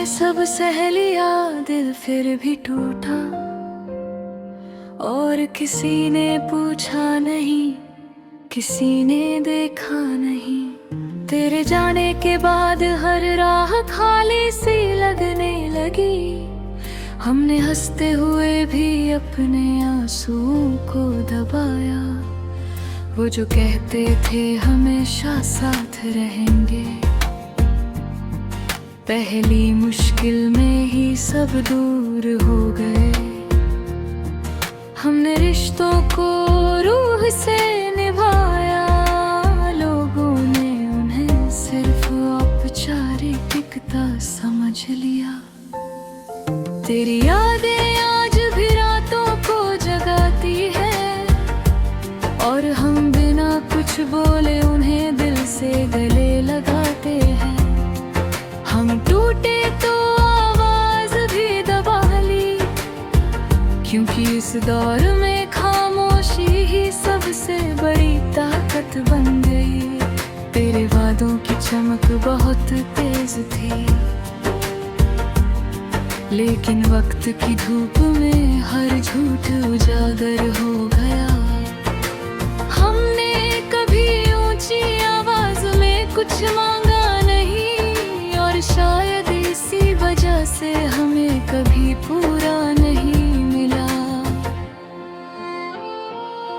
सब सह लिया, दिल फिर भी टूटा। और किसी ने पूछा नहीं, किसी ने देखा नहीं। तेरे जाने के बाद हर राह खाली सी लगने लगी। हमने हंसते हुए भी अपने आंसुओं को दबाया। वो जो कहते थे हमेशा साथ रहेंगे, पहली मुश्किल में ही सब दूर हो गए। हमने रिश्तों को रूह से निभाया, लोगों ने उन्हें सिर्फ औपचारिकता समझ लिया। तेरी यादें आज भी रातों को जगाती है, और हम बिना कुछ बोले उन्हें दिल से गले लगाते हैं। हम टूटे तो आवाज भी दबा ली, क्योंकि इस दौर में खामोशी ही सबसे बड़ी ताकत बन गई। तेरे वादों की चमक बहुत तेज थी, लेकिन वक्त की धूप में हर झूठ उजागर हो गया। हमने कभी ऊंची आवाज में कुछ मांगा नहीं, और शायद इसी वजह से हमें कभी पूरा नहीं मिला।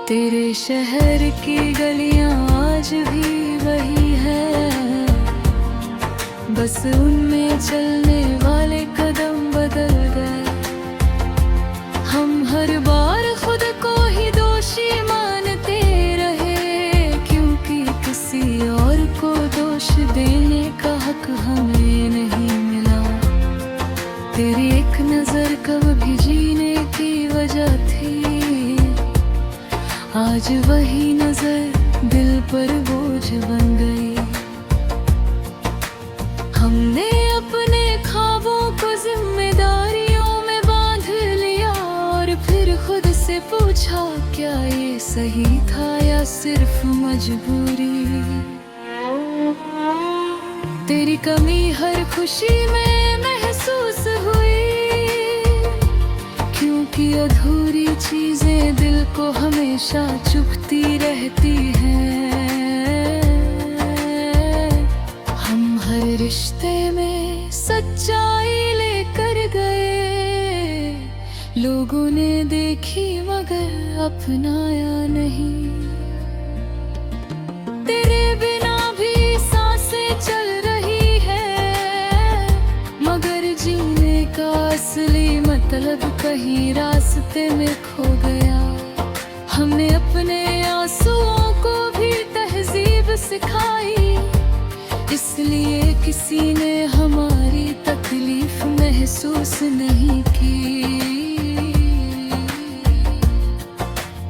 तेरे शहर की गलियां आज भी वही है, बस उनमें चलने वाले कदम बदल गए। हम हर बार खुद को ही दोषी मानते रहे, क्योंकि किसी और को दोष देने का हक हमें नहीं मिला। तेरी एक नजर कब भी जीने की वजह थी, आज वही नजर दिल पर बोझ बन गई। हमने अपने ख्वाबों को जिम्मेदारियों में बांध लिया, और फिर खुद से पूछा क्या ये सही था या सिर्फ मजबूरी। तेरी कमी हर खुशी में महसूस हुई, क्योंकि अधूरी चीजें दिल को हमेशा चुभती रहती हैं। हम हर रिश्ते में सच्चाई लेकर गए, लोगों ने देखी मगर अपनाया नहीं। तेरे बिना भी सांसें चल रही है, मगर जीने का असली मतलब कहीं रास्ते में खो गया। हमने अपने आंसुओं को भी तहजीब सिखाई, इसलिए किसी ने हमारी तकलीफ महसूस नहीं की।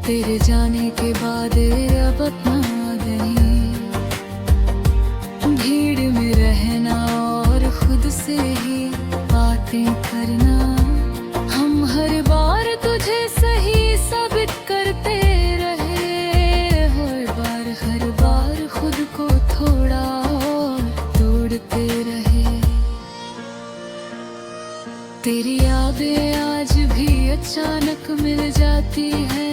तेरे जाने के बाद अब अपना गई, भीड़ में रहना और खुद से ही बातें करना। हम हर बार तुझे सही साबित करते रहे, हर बार खुद को थोड़ा और तोड़ते रहे। तेरी यादें आज भी अचानक मिल जाती है,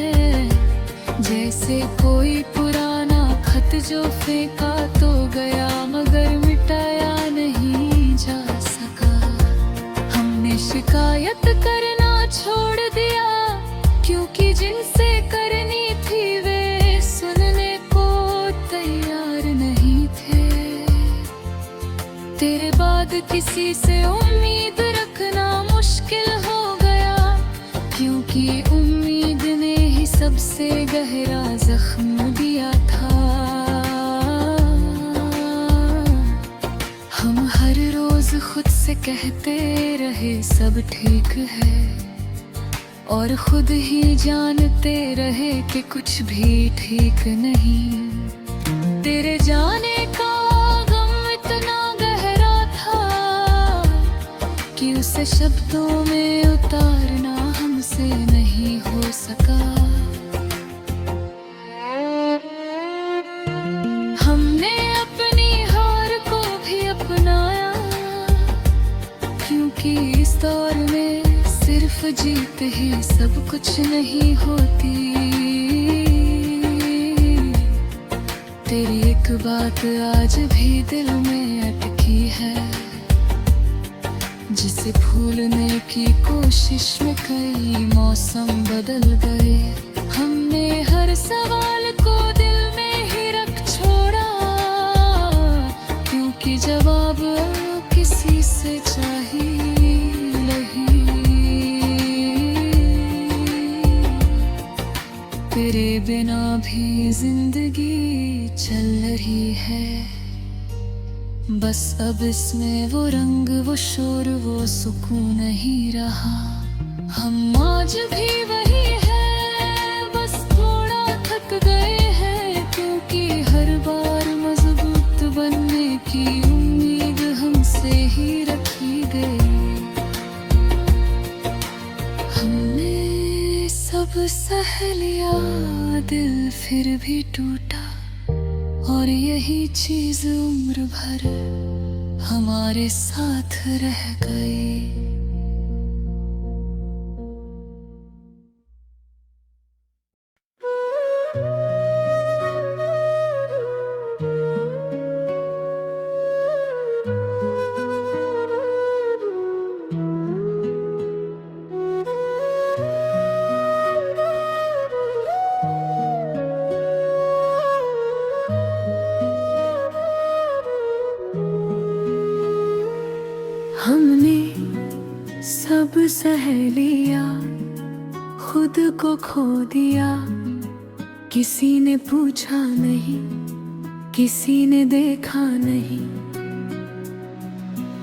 जैसे कोई पुराना खत जो फेंका तो गया मगर मिटाया नहीं जा सका। हमने शिकायत करना छोड़ दिया, क्योंकि जिनसे करनी थी वे सुनने को तैयार नहीं थे। तेरे बाद किसी से उम्मीद रखना मुश्किल हो गया, क्योंकि उम्मीद ने ही सबसे गहरा जख्म दिया था। हम हर रोज खुद से कहते रहे सब ठीक है, और खुद ही जानते रहे कि कुछ भी ठीक नहीं। तेरे जाने का गम इतना गहरा था कि उसे शब्दों में उतारना हमसे नहीं हो सका। हमने अपनी हार को भी अपनाया, क्यों सिर्फ जीत ही सब कुछ नहीं होती। तेरी एक बात आज भी दिल में अटकी है, जिसे भूलने की कोशिश में कई मौसम बदल गए। हमने हर सवाल को दिल में ही रख छोड़ा, क्योंकि जवाब किसी से चाहिए नहीं। तेरे बिना भी जिंदगी चल रही है, बस अब इसमें वो रंग, वो शोर, वो सुकून नहीं रहा। हम आज भी वही है, बस थोड़ा थक गए हैं, क्योंकि हर बार मजबूत बनने की उम्मीद हमसे ही रखी गई। हमने सब सह लिया, दिल फिर भी टूटा, और यही चीज उम्र भर हमारे साथ रह गई। हमने सब सह लिया, खुद को खो दिया, किसी ने पूछा नहीं, किसी ने देखा नहीं।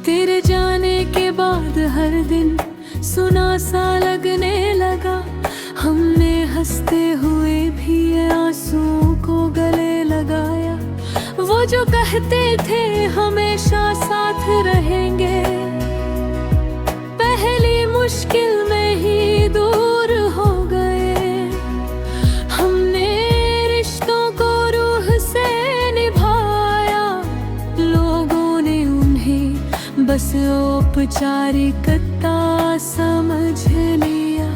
तेरे जाने के बाद हर दिन सुना सा लगने लगा। हमने हंसते हुए भी आंसुओं को गले लगाया। वो जो कहते थे हमेशा साथ रहेंगे, पहली मुश्किल में ही दूर हो गए। हमने रिश्तों को रूह से निभाया, लोगों ने उन्हें बस औपचारिकता समझ लिया।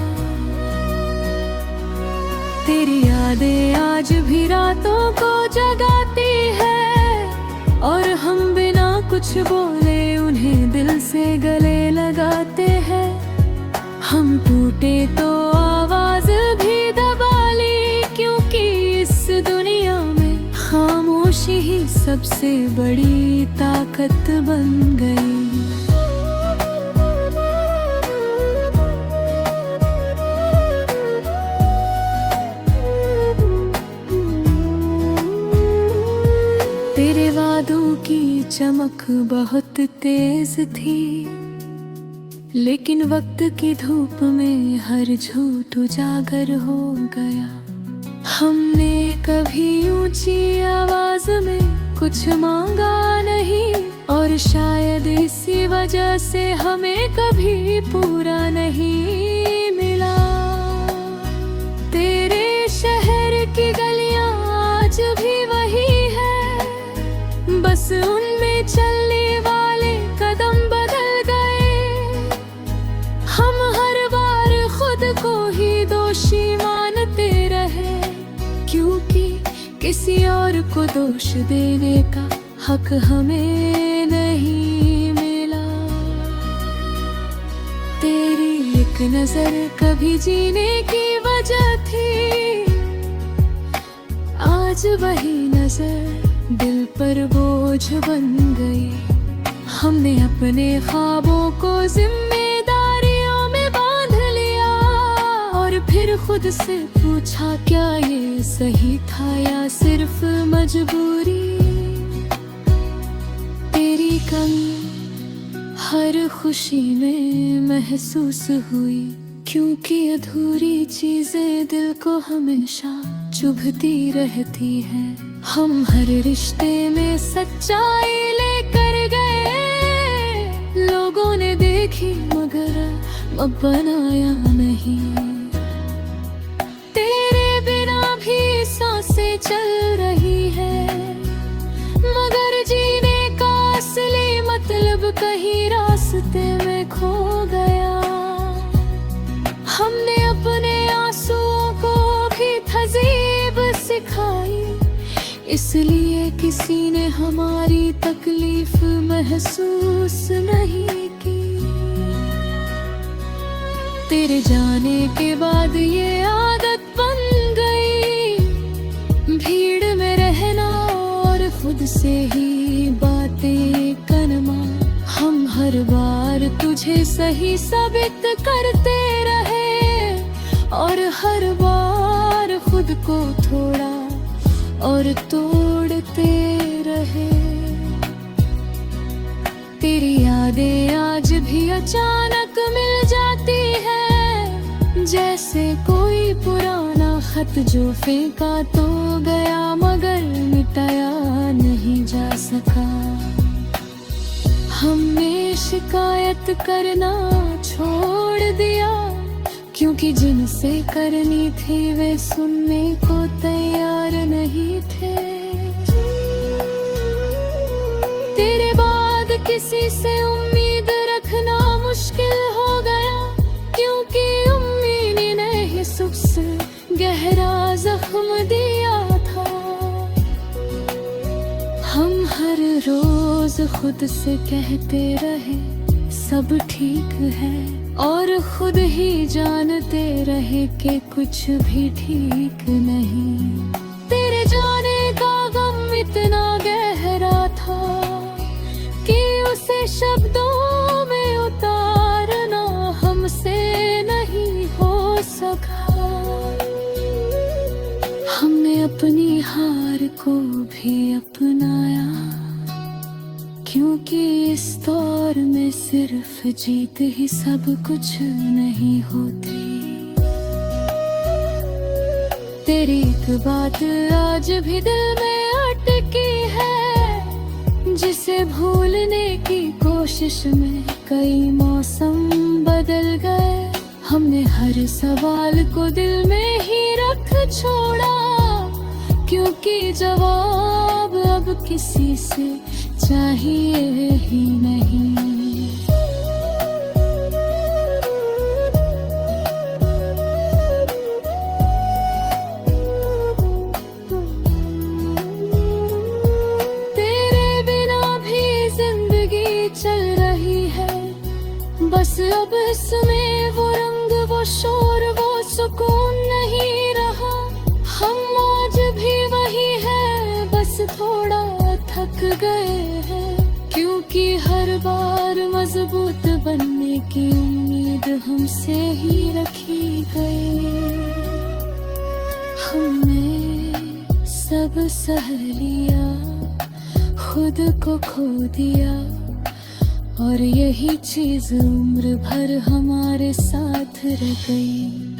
तेरी यादें आज भी रातों को जगाती है, और हम बिना कुछ बोले उन्हें दिल से गले लगाते हैं। हम टूटे तो आवाज भी दबा ली, क्योंकि इस दुनिया में खामोशी ही सबसे बड़ी ताकत बन गई। तेरे वादों की चमक बहुत तेज थी, लेकिन वक्त की धूप में हर झूठ उजागर हो गया। हमने कभी ऊंची आवाज में कुछ मांगा नहीं, और शायद इसी वजह से हमें कभी पूरा नहीं मिला। तेरे शहर की गलियां आज भी वही है, बस उनमें चलने वाले कदम बदल गए। हम हर बार खुद को ही दोषी मानते रहे, क्योंकि किसी और को दोष देने का हक हमें नहीं मिला। तेरी एक नजर कभी जीने की वजह थी, आज वही नजर दिल पर बोझ बन गई। हमने अपने ख्वाबों को जिम्मेदारियों में बांध लिया, और फिर खुद से पूछा क्या ये सही था या सिर्फ मजबूरी। तेरी कमी हर खुशी में महसूस हुई, क्योंकि अधूरी चीजें दिल को हमेशा चुभती रहती हैं। हम हर रिश्ते में सच्चाई लेकर गए, लोगों ने देखी मगर अब बनाया नहीं। तेरे बिना भी सांसें चल रही है, मगर जीने का असली मतलब कहीं रास्ते में खो गया। इसलिए किसी ने हमारी तकलीफ महसूस नहीं की। तेरे जाने के बाद ये आदत बन गई, भीड़ में रहना और खुद से ही बातें करना। हम हर बार तुझे सही साबित करते रहे और हर बार खुद को थोड़ा और तोड़ते रहे। तेरी यादें आज भी अचानक मिल जाती है, जैसे कोई पुराना खत जो फेंका तो गया मगर मिटाया नहीं जा सका। हमने शिकायत करना छोड़ दिया, क्योंकि जिनसे करनी थी वे सुनने को तैयार नहीं थे। तेरे बाद किसी से उम्मीद रखना मुश्किल हो गया, क्योंकि उम्मीद ने ही सबसे गहरा जख्म दिया था। हम हर रोज खुद से कहते रहे सब ठीक है, और खुद ही जानते रहे कि कुछ भी ठीक नहीं। तेरे जाने का गम इतना गहरा था कि उसे शब्दों में उतारना हमसे नहीं हो सका। हमने अपनी हार को भी अपनाया, क्योंकि इस दौर में सिर्फ जीत ही सब कुछ नहीं होती। तेरी एक बात आज भी दिल में अटकी है, जिसे भूलने की कोशिश में कई मौसम बदल गए। हमने हर सवाल को दिल में ही रख छोड़ा, क्योंकि जवाब अब किसी से चाहिए ही नहीं। तेरे बिना भी जिंदगी चल रही है, बस अब इसमें वो रंग वो शोर वो सुकून नहीं रहा। हम आज भी वही है, बस थोड़ा थक गए हैं, क्योंकि हर बार मजबूत बनने की उम्मीद हमसे ही रखी गई। हमने सब सह लिया, खुद को खो दिया, और यही चीज उम्र भर हमारे साथ रह गई।